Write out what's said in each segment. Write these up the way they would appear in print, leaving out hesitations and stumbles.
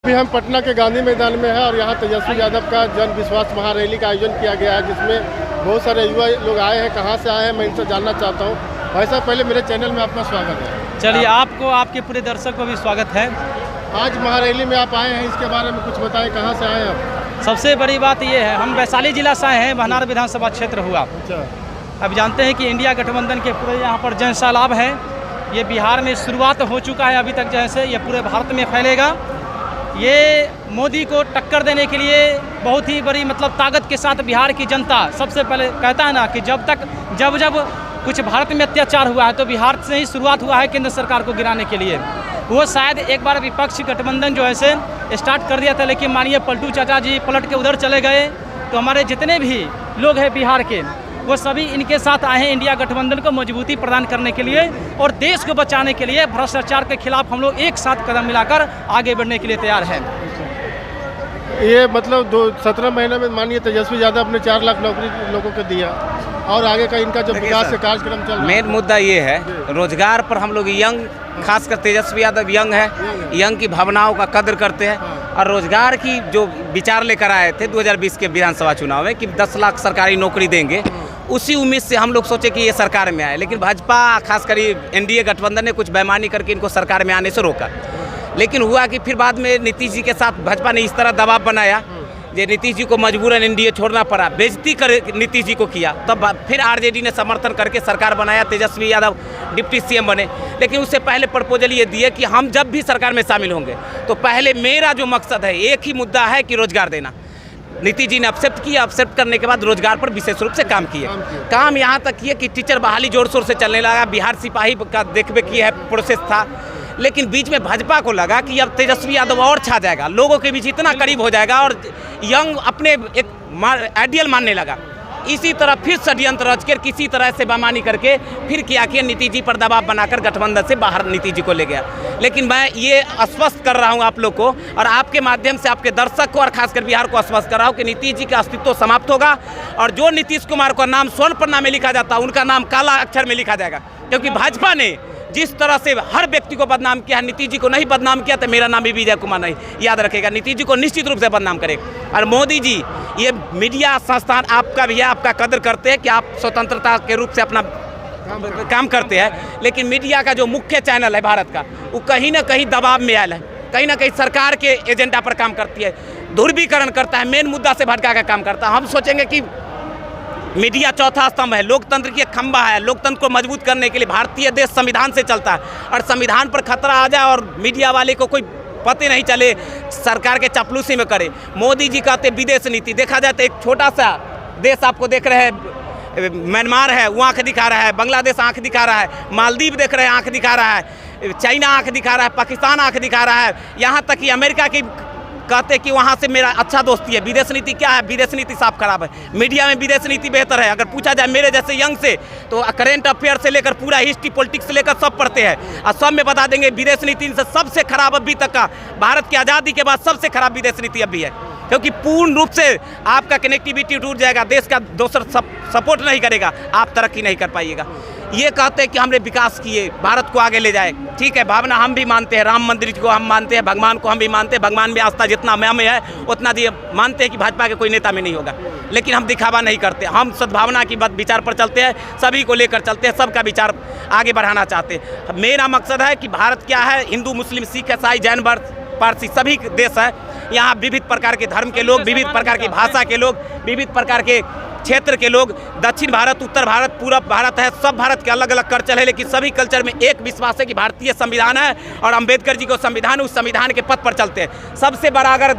अभी हम पटना के गांधी मैदान में है और यहाँ तेजस्वी यादव का जन विश्वास महारैली का आयोजन किया गया है, जिसमें बहुत सारे युवा लोग आए हैं। कहाँ से आए हैं मैं इनसे जानना चाहता हूँ। भाई साहब, पहले मेरे चैनल में आपका स्वागत है। चलिए, आपको आपके पूरे दर्शक को भी स्वागत है। आज महारैली में आप आए हैं, इसके बारे में कुछ बताएं, कहाँ से आए हैं आप? सबसे बड़ी बात ये है, हम वैशाली जिला से आए हैं, महनार विधानसभा क्षेत्र हुआ। अच्छा। अब जानते हैं कि इंडिया गठबंधन के पूरे यहाँ पर जन सैलाब है। ये बिहार में शुरुआत हो चुका है, अभी तक जैसे ये पूरे भारत में फैलेगा। ये मोदी को टक्कर देने के लिए बहुत ही बड़ी ताकत के साथ बिहार की जनता सबसे पहले कहता है ना कि जब कुछ भारत में अत्याचार हुआ है तो बिहार से ही शुरुआत हुआ है केंद्र सरकार को गिराने के लिए। वो शायद एक बार विपक्षी गठबंधन जो है से स्टार्ट कर दिया था, लेकिन मानिए पलटू चाचा जी पलट के उधर चले गए, तो हमारे जितने भी लोग हैं बिहार के वो सभी इनके साथ आए हैं इंडिया गठबंधन को मजबूती प्रदान करने के लिए और देश को बचाने के लिए। भ्रष्टाचार के खिलाफ हम लोग एक साथ कदम मिलाकर आगे बढ़ने के लिए तैयार हैं। ये 17 महीने में मानिए तेजस्वी यादव अपने 4 लाख नौकरी लोगों को दिया और आगे का इनका जो विकास के कार्यक्रम चल रहा है। मेन मुद्दा ये है, रोजगार पर हम लोग यंग, खासकर तेजस्वी यादव यंग है, यंग की भावनाओं का कदर करते हैं और रोजगार की जो विचार लेकर आए थे 2020 के विधानसभा चुनाव में कि 10 लाख सरकारी नौकरी देंगे, उसी उम्मीद से हम लोग सोचे कि ये सरकार में आए। लेकिन भाजपा खासकर एनडीए गठबंधन ने कुछ बेईमानी करके इनको सरकार में आने से रोका। लेकिन हुआ कि फिर बाद में नीतीश जी के साथ भाजपा ने इस तरह दबाव बनाया कि नीतीश जी को मजबूरन एनडीए छोड़ना पड़ा, बेइज्जती कर नीतीश जी को किया। तब फिर आरजेडी ने समर्थन करके सरकार बनाया, तेजस्वी यादव डिप्टी सीएम बने। लेकिन उससे पहले प्रपोजल ये दिए कि हम जब भी सरकार में शामिल होंगे तो पहले मेरा जो मकसद है, एक ही मुद्दा है कि रोजगार देना। नीतीश जी ने एक्सेप्ट किया, एक्सेप्ट करने के बाद रोजगार पर विशेष रूप से काम किए। काम यहाँ तक किए कि टीचर बहाली जोर शोर से चलने लगा, बिहार सिपाही का देखबे की है प्रोसेस था। लेकिन बीच में भाजपा को लगा कि अब तेजस्वी यादव और छा जाएगा, लोगों के बीच इतना करीब हो जाएगा और यंग अपने एक आइडियल मानने लगा। इसी तरह फिर षड्यंत्र रच कर किसी तरह से बेईमानी करके फिर क्या किया, नीतीश जी पर दबाव बनाकर गठबंधन से बाहर नीतीश जी को ले गया। लेकिन मैं ये आश्वस्त कर रहा हूँ आप लोग को और आपके माध्यम से आपके दर्शक को और खासकर बिहार को आश्वस्त कर रहा हूँ कि नीतीश जी का अस्तित्व समाप्त होगा और जो नीतीश कुमार का नाम स्वर्ण पन्ना में लिखा जाता है उनका नाम काला अक्षर में लिखा जाएगा। क्योंकि भाजपा ने जिस तरह से हर व्यक्ति को बदनाम किया, नीतीश जी को नहीं बदनाम किया तो मेरा नाम भी विजय कुमार नहीं, याद रखेगा। नीतीश जी को निश्चित रूप से बदनाम करेगा। और मोदी जी, ये मीडिया संस्थान आपका भी है, आपका कदर करते हैं कि आप स्वतंत्रता के रूप से अपना काम करते हैं। लेकिन मीडिया का जो मुख्य चैनल है भारत का, वो कहीं ना कहीं दबाव में आया है, कहीं ना कहीं सरकार के एजेंडा पर काम करती है, ध्रुवीकरण करता है, मेन मुद्दा से भटका कर काम करता है। हम सोचेंगे कि मीडिया चौथा स्तंभ है, लोकतंत्र की एक खंभा है। लोकतंत्र को मजबूत करने के लिए भारतीय देश संविधान से चलता है और संविधान पर खतरा आ जाए और मीडिया वाले को कोई पता नहीं चले, सरकार के चापलूसी में करे। मोदी जी कहते विदेश नीति, देखा जाए तो एक छोटा सा देश आपको देख रहे हैं, म्यांमार है वो आंख दिखा रहा है, बांग्लादेश आंख दिखा रहा है, मालदीव देख रहे हैं आंख दिखा रहा है, चाइना आंख दिखा रहा है, पाकिस्तान आंख दिखा रहा है, यहाँ तक कि अमेरिका की कहते कि वहाँ से मेरा अच्छा दोस्ती है। विदेश नीति क्या है? विदेश नीति साफ खराब है। मीडिया में विदेश नीति बेहतर है। अगर पूछा जाए मेरे जैसे यंग से तो करेंट अफेयर से लेकर पूरा हिस्ट्री पॉलिटिक्स से लेकर सब पढ़ते हैं और सब में बता देंगे विदेश नीति से सबसे खराब अभी तक का, भारत की आज़ादी के बाद सबसे खराब विदेश नीति अभी है। क्योंकि पूर्ण रूप से आपका कनेक्टिविटी टूट जाएगा, देश का दूसरा सपोर्ट नहीं करेगा, आप तरक्की नहीं कर पाइएगा। ये कहते हैं कि हमने विकास किए, भारत को आगे ले जाए। ठीक है, भावना हम भी मानते हैं, राम मंदिर को हम मानते हैं, भगवान को हम भी मानते हैं, भगवान में आस्था जितना मैं में है उतना दिए मानते हैं कि भाजपा के कोई नेता में नहीं होगा। लेकिन हम दिखावा नहीं करते, हम सद्भावना की बात विचार पर चलते हैं, सभी को लेकर चलते हैं, सबका विचार आगे बढ़ाना चाहते हैं। मेरा मकसद है कि भारत क्या है, हिंदू मुस्लिम सिख ईसाई जैन पारसी सभी देश है। यहाँ विविध प्रकार के धर्म के लोग, विविध प्रकार की भाषा के लोग, विविध प्रकार के क्षेत्र के लोग, दक्षिण भारत, उत्तर भारत, पूर्व भारत है, सब भारत के अलग अलग कल्चर है। लेकिन सभी कल्चर में एक विश्वास है कि भारतीय संविधान है और अंबेडकर जी को संविधान, उस संविधान के पथ पर चलते हैं। सबसे बड़ा अगर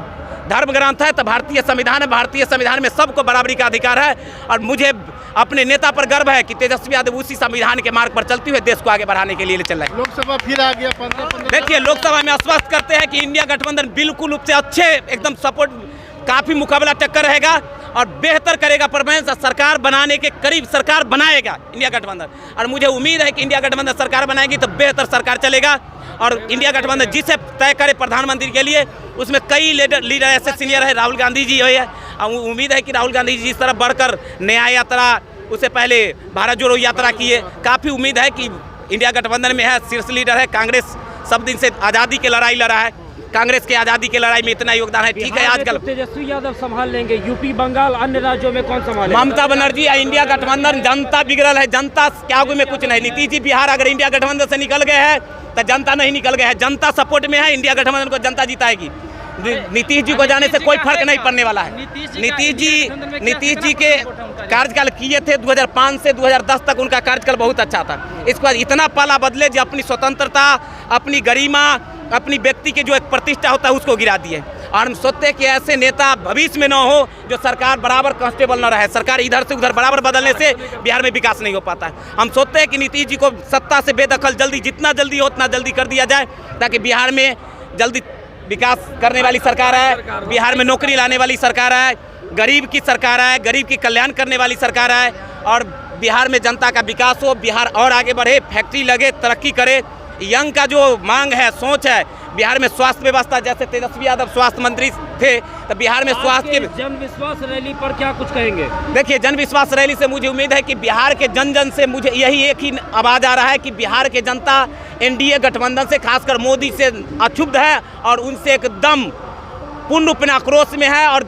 धर्म ग्रंथ है तो भारतीय संविधान है। भारतीय संविधान में सबको बराबरी का अधिकार है और मुझे अपने नेता पर गर्व है कि तेजस्वी यादव उसी संविधान के मार्ग पर चलते हुए देश को आगे बढ़ाने के लिए चल रहा है। लोकसभा फिर आ गया 15। देखिए, लोकसभा में आश्वस्त करते हैं कि इंडिया गठबंधन बिल्कुल रूप से अच्छे एकदम सपोर्ट, काफ़ी मुकाबला टक्कर रहेगा और बेहतर करेगा परफॉर्मेंस। सरकार बनाने के करीब सरकार बनाएगा इंडिया गठबंधन और मुझे उम्मीद है कि इंडिया गठबंधन सरकार बनाएगी तो बेहतर सरकार चलेगा और इंडिया गठबंधन जिसे तय करे प्रधानमंत्री के लिए, उसमें कई लीडर ऐसे सीनियर है, राहुल गांधी जी है। उम्मीद है कि राहुल गांधी जी इस तरह बढ़कर न्याय यात्रा, उससे पहले भारत जोड़ो यात्रा किए। काफ़ी उम्मीद है कि इंडिया गठबंधन में है, शीर्ष लीडर है, कांग्रेस सब दिन से आज़ादी की लड़ाई लड़ा है। कांग्रेस के आज़ादी की लड़ाई में इतना योगदान है। ठीक है, आजकल तेजस्वी यादव संभाल लेंगे, यूपी बंगाल अन्य राज्यों में कौन संभालेगा? ममता बनर्जी या इंडिया गठबंधन, जनता बिगड़ल है, जनता के आगू में कुछ नहीं। नीतीश जी बिहार अगर इंडिया गठबंधन से निकल गए हैं तो जनता नहीं निकल गए हैं, जनता सपोर्ट में है, इंडिया गठबंधन को जनता जिताएगी। नीतीश जी को जाने से कोई फर्क नहीं पड़ने वाला है। नीतीश जी के कार्यकाल किए थे 2005 से 2010 तक, उनका कार्यकाल बहुत अच्छा था। इसके बाद इतना पाला बदले जो अपनी स्वतंत्रता, अपनी गरिमा, अपनी व्यक्ति की जो एक प्रतिष्ठा होता है उसको गिरा दिए। और हम सोचते हैं कि ऐसे नेता भविष्य में न हो जो सरकार बराबर कांस्टेबल न रहे। सरकार इधर से उधर बराबर बदलने से बिहार में विकास नहीं हो पाता है। हम सोचते हैं कि नीतीश जी को सत्ता से बेदखल जल्दी, जितना जल्दी हो उतना जल्दी कर दिया जाए, ताकि बिहार में जल्दी विकास करने वाली सरकार है, बिहार में नौकरी लाने वाली सरकार है, गरीब की सरकार है, गरीब की कल्याण करने वाली सरकार है, और बिहार में जनता का विकास हो, बिहार और आगे बढ़े, फैक्ट्री लगे, तरक्की करे। यंग का जो मांग है, सोच है, बिहार में स्वास्थ्य व्यवस्था, जैसे तेजस्वी यादव स्वास्थ्य मंत्री थे तो बिहार में स्वास्थ्य के जन विश्वास रैली पर क्या कुछ कहेंगे? देखिए, जन विश्वास रैली से मुझे उम्मीद है कि बिहार के जन जन से मुझे यही एक ही आवाज़ आ रहा है कि बिहार के जनता एनडीए गठबंधन से, खासकर मोदी से अक्षुब्ध है और उनसे एकदम पूर्ण रूप में आक्रोश में है, और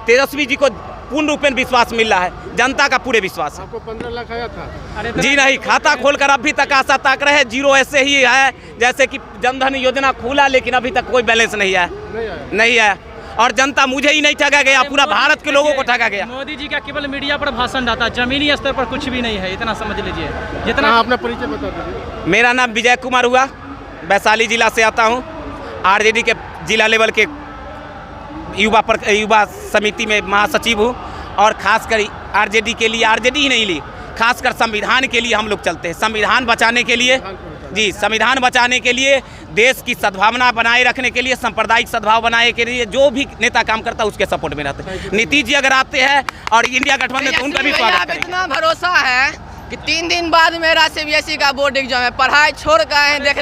तेजस्वी जी को पूर्ण रूप में विश्वास मिल रहा है, जनता का पूरे विश्वास है। आपको 15 लाख आया था? जी नहीं, खाता खोलकर अभी तक आशा ताक रहे, जीरो ऐसे ही है। जैसे कि जनधन योजना खुला लेकिन अभी तक कोई बैलेंस नहीं है, नहीं है। और जनता मुझे ही नहीं ठगा गया, पूरा भारत के लोगों को ठगा गया। मोदी जी का केवल मीडिया पर भाषण डालता, जमीनी स्तर पर कुछ भी नहीं है, इतना समझ लीजिए। जितना अपना परिचय बता दीजिए। मेरा नाम विजय कुमार हुआ, वैशाली जिला से आता हूँ। आरजेडी के जिला लेवल के युवा समिति में महासचिव हूँ, और खासकर आरजेडी के लिए, आरजेडी ही नहीं ली, खासकर संविधान के लिए हम लोग चलते हैं। संविधान बचाने के लिए, जी, संविधान बचाने के लिए, देश की सद्भावना बनाए रखने के लिए, सांप्रदायिक सद्भाव बनाए के लिए जो भी नेता काम करता है उसके सपोर्ट में रहते हैं। नीतीश जी अगर आते हैं और इंडिया गठबंधन तो उनका भी स्वागत करेंगे। इतना भरोसा है कि 3 दिन बाद मेरा CBSE का बोर्ड एग्जाम है, पढ़ाई छोड़ कर आए देखने।